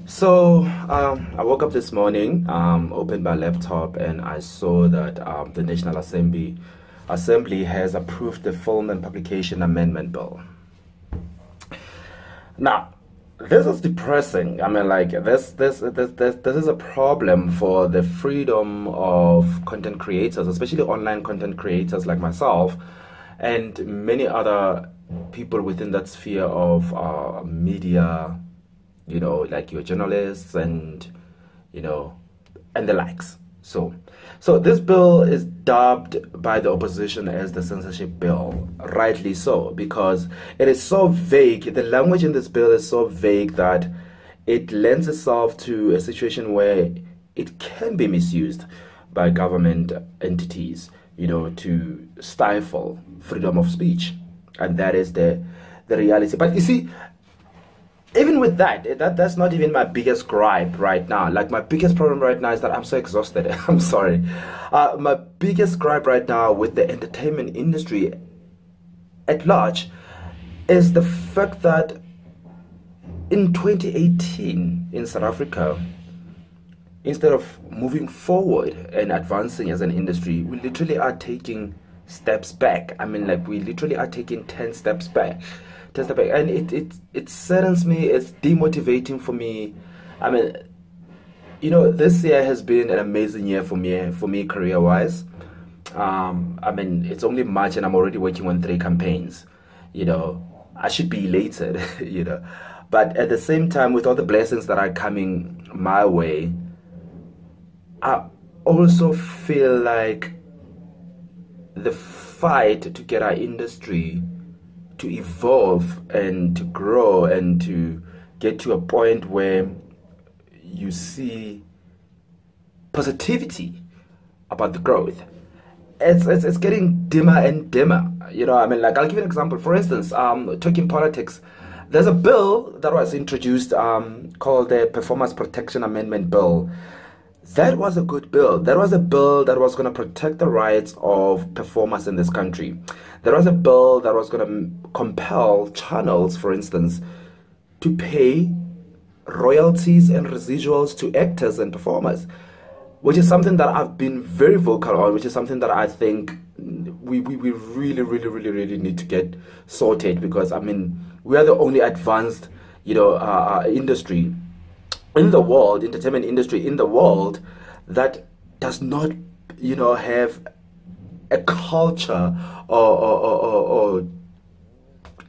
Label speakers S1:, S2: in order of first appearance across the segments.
S1: I woke up this morning, opened my laptop, and I saw that the National Assembly has approved the Film and Publication Amendment Bill. Now, this is depressing. I mean, like this is a problem for the freedom of content creators, especially online content creators like myself, and many other people within that sphere of media. Like your journalists and and the likes. So this bill is dubbed by the opposition as the censorship bill, rightly so, because it is so vague. The language in this bill is so vague that it lends itself to a situation where it can be misused by government entities, to stifle freedom of speech. And that is the reality. But you see, even with that's not even my biggest gripe right now. Like, my biggest problem right now is that I'm so exhausted. I'm sorry. My biggest gripe right now with the entertainment industry at large is the fact that in 2018 in South Africa, instead of moving forward and advancing as an industry, we literally are taking steps back. I mean, like, we literally are taking 10 steps back. And it saddens me. It's demotivating for me. I mean, this year has been an amazing year for me career-wise. I mean, it's only March and I'm already working on 3 campaigns. I should be elated, But at the same time, with all the blessings that are coming my way, I also feel like the fight to get our industry to evolve and to grow and to get to a point where you see positivity about the growth. It's getting dimmer and dimmer. I mean, like, I'll give you an example. For instance, talking politics, there's a bill that was introduced called the Performance Protection Amendment Bill. That was a good bill. That was a bill that was going to protect the rights of performers in this country. There was a bill that was going to compel channels, for instance, to pay royalties and residuals to actors and performers, which is something that I've been very vocal on, which is something that I think we really need to get sorted, because, I mean, we are the only advanced, industry in the world, entertainment industry in the world, that does not, have a culture or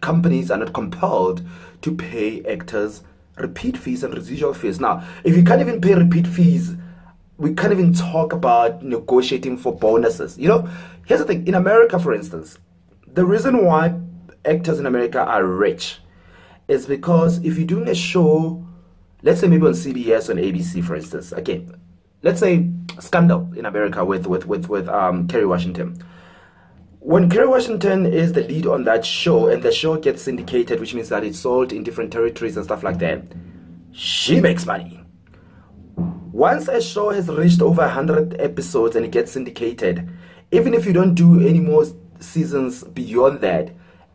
S1: companies are not compelled to pay actors repeat fees and residual fees. Now, if you can't even pay repeat fees, we can't even talk about negotiating for bonuses. Here's the thing. In America, for instance, the reason why actors in America are rich is because if you're doing a show, let's say maybe on CBS, on ABC, for instance. Okay, let's say Scandal in America with Kerry Washington. When Kerry Washington is the lead on that show and the show gets syndicated, which means that it's sold in different territories and stuff like that, she makes money. Once a show has reached over 100 episodes and it gets syndicated, even if you don't do any more seasons beyond that,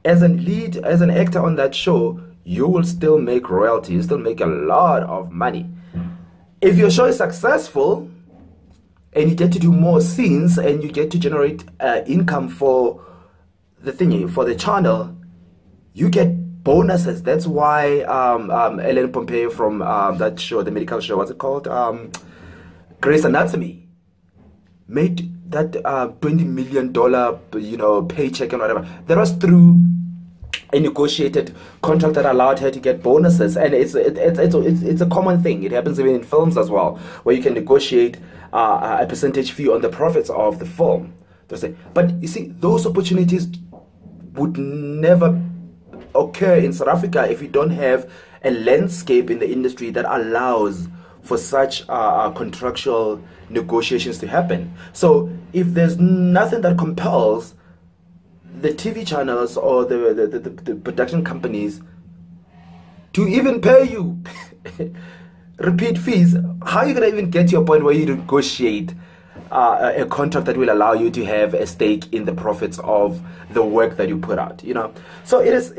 S1: as an actor on that show, you will still make royalties, you still make a lot of money. If your show is successful and you get to do more scenes and you get to generate income for the channel, you get bonuses. That's why Ellen Pompeo from that show, the medical show, what's it called? Grey's Anatomy, made that $20 million paycheck and whatever. That was through a negotiated contract that allowed her to get bonuses, and it's a common thing. It happens even in films as well, where you can negotiate a percentage fee on the profits of the film. But you see, those opportunities would never occur in South Africa if you don't have a landscape in the industry that allows for such contractual negotiations to happen. So if there's nothing that compels the TV channels or the production companies to even pay you repeat fees, how are you going to even get to a point where you negotiate a contract that will allow you to have a stake in the profits of the work that you put out? So it is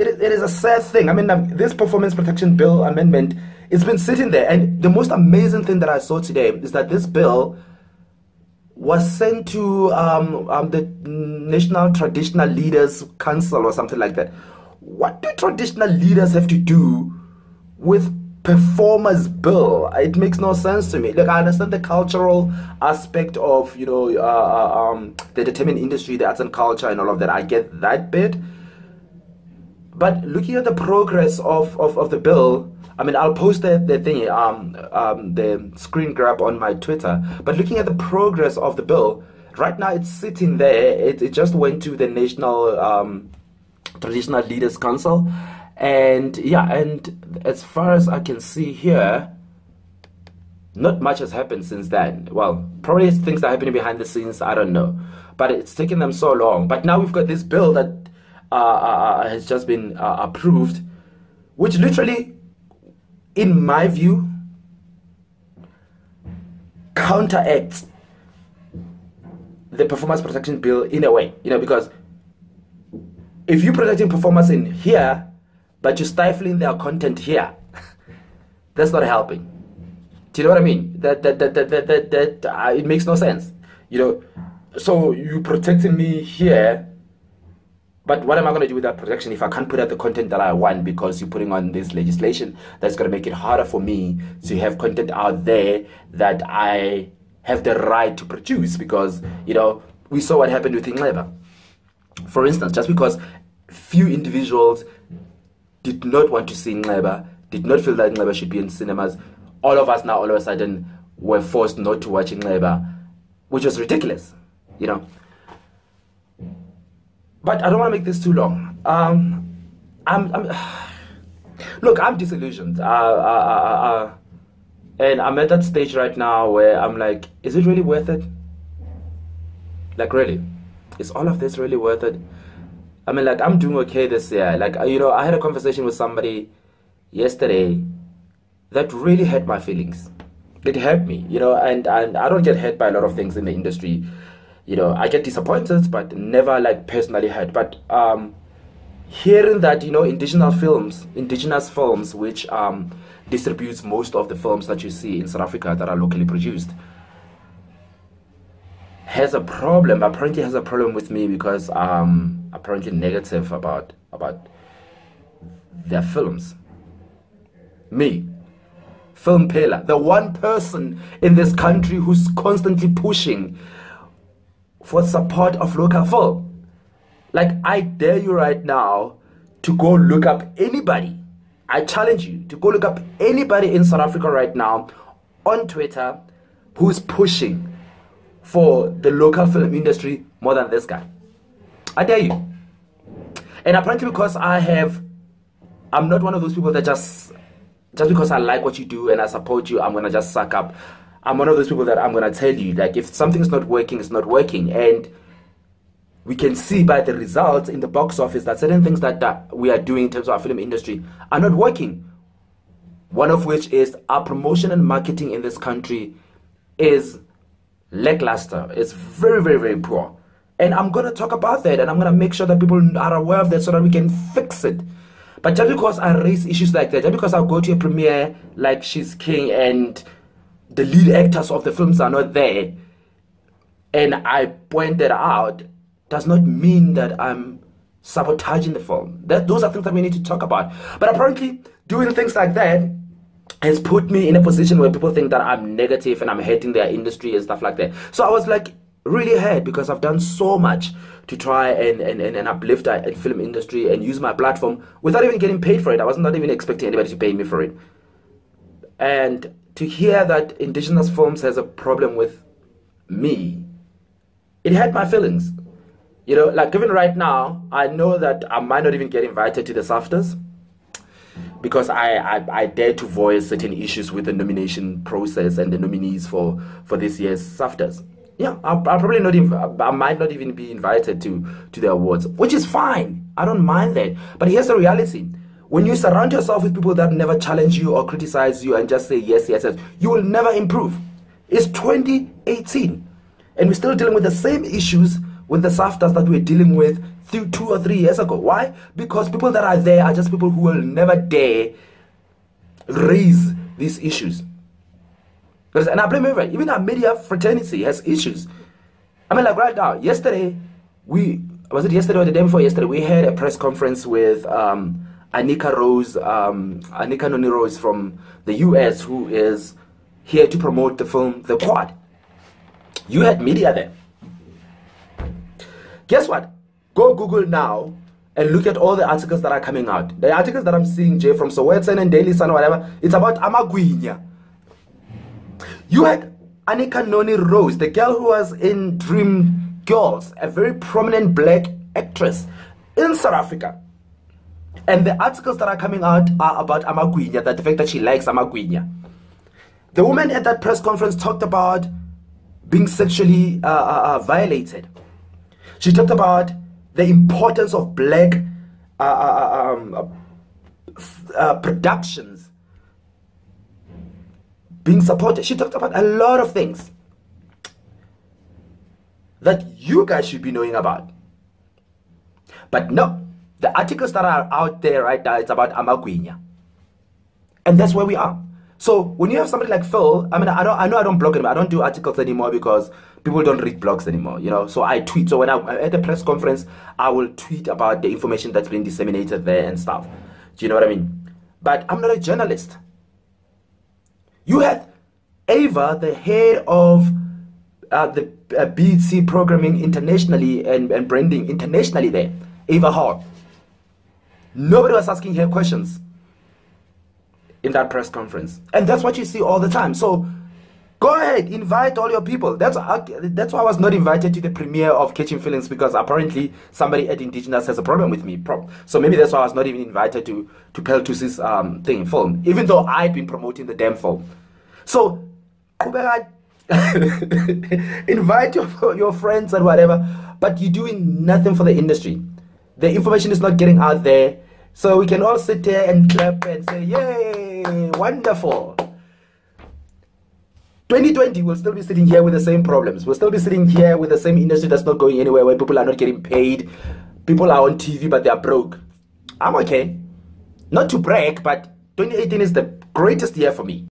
S1: a sad thing. I mean, this performance protection bill amendment It's been sitting there. And the most amazing thing that I saw today is that this bill was sent to the National Traditional Leaders Council or something like that. What do traditional leaders have to do with performers bill? It makes no sense to me. Like, I understand the cultural aspect of, you know, the entertainment industry, the arts and culture and all of that. I get that bit. But looking at the progress of the bill, I mean, I'll post the thing, the screen grab on my Twitter. But looking at the progress of the bill, right now it's sitting there. It just went to the National Traditional Leaders Council. And yeah, and as far as I can see here, not much has happened since then. Well, probably things that are happening behind the scenes, I don't know. But it's taken them so long. But now we've got this bill that has just been approved, which literally, in my view, counteracts the performance protection bill in a way. You know, because if you're protecting performers in here, but you're stifling their content here, that's not helping. Do you know what I mean? That it makes no sense. You know, so you're protecting me here, but what am I going to do with that protection if I can't put out the content that I want because you're putting on this legislation that's going to make it harder for me to have content out there that I have the right to produce? Because, you know, we saw what happened with Ingleba. For instance, just because few individuals did not want to see Ingleba, did not feel that Ingleba should be in cinemas, all of us now all of a sudden were forced not to watch Ingleba, which was ridiculous, you know. But I don't want to make this too long. Look, I'm disillusioned. And I'm at that stage right now where I'm like, is it really worth it? Like, really? Is all of this really worth it? I mean, like, I'm doing okay this year. Like, you know, I had a conversation with somebody yesterday that really hurt my feelings. It hurt me, you know, and I don't get hurt by a lot of things in the industry. You know, I get disappointed, but never, like, personally hurt. But hearing that, you know, indigenous films, which distributes most of the films that you see in South Africa that are locally produced, has a problem, apparently has a problem with me because apparently negative about their films. Me, Film Pela, the one person in this country who's constantly pushing for support of local film. Like, I dare you right now to go look up anybody. I challenge you to go look up anybody in South Africa right now on Twitter who's pushing for the local film industry more than this guy. I dare you. And apparently because I'm not one of those people that just because I like what you do and I support you, I'm going to just suck up. I'm one of those people that I'm going to tell you, like, if something's not working, it's not working. And we can see by the results in the box office that certain things that we are doing in terms of our film industry are not working. One of which is our promotion and marketing in this country is lackluster. It's very, very, very poor. And I'm going to talk about that, and I'm going to make sure that people are aware of that so that we can fix it. But just because I raise issues like that, just because I go to a premiere like She's King and the lead actors of the films are not there, and I point that out, does not mean that I'm sabotaging the film. Those are things that we need to talk about. But apparently, doing things like that has put me in a position where people think that I'm negative and I'm hating their industry and stuff like that. So I was like really hurt because I've done so much to try and uplift the film industry and use my platform without even getting paid for it. I was not even expecting anybody to pay me for it. And to hear that indigenous films has a problem with me, it hurt my feelings. You know, like even right now, I know that I might not even get invited to the SAFTAs because I dare to voice certain issues with the nomination process and the nominees for this year's SAFTAs. Yeah, I'll probably not even, I might not even be invited to the awards, which is fine. I don't mind that. But here's the reality. When you surround yourself with people that never challenge you or criticize you and just say yes, yes, yes, you will never improve. It's 2018. And we're still dealing with the same issues with the SAFTAs that we were dealing with 2 or 3 years ago. Why? Because people that are there are just people who will never dare raise these issues. And I blame everyone. Even our media fraternity has issues. I mean, like right now, yesterday, was it yesterday or the day before yesterday, we had a press conference with Anika Noni Rose from the US, who is here to promote the film The Quad. You had media there. Guess what? Go Google now and look at all the articles that are coming out. The articles that I'm seeing, Jay, from Sowetan and Daily Sun or whatever, it's about Amagwinya. You had Anika Noni Rose, the girl who was in Dream Girls, a very prominent black actress in South Africa. And the articles that are coming out are about Amagwinya, the fact that she likes Amagwinya. The woman at that press conference talked about being sexually violated. She talked about the importance of black productions being supported. She talked about a lot of things that you guys should be knowing about. But no, the articles that are out there right now, it's about Amagwinya. And that's where we are. So when you have somebody like Phil, I mean, I know I don't blog anymore. I don't do articles anymore because people don't read blogs anymore, you know. So I tweet. So when I'm at a press conference, I will tweet about the information that's been disseminated there and stuff. Do you know what I mean? But I'm not a journalist. You had Ava, the head of the BET programming internationally and branding internationally there, Ava Hall. Nobody was asking her questions in that press conference. And that's what you see all the time. So go ahead, invite all your people. That's why I was not invited to the premiere of Catching Feelings, because apparently somebody at Indigenous has a problem with me. So maybe that's why I was not even invited to Peltus's film, even though I'd been promoting the damn film. So invite your friends and whatever, but you're doing nothing for the industry. The information is not getting out there. So we can all sit there and clap and say, yay, wonderful. 2020, we'll still be sitting here with the same problems. We'll still be sitting here with the same industry that's not going anywhere, where people are not getting paid. People are on TV, but they are broke. I'm okay. Not to brag, but 2018 is the greatest year for me.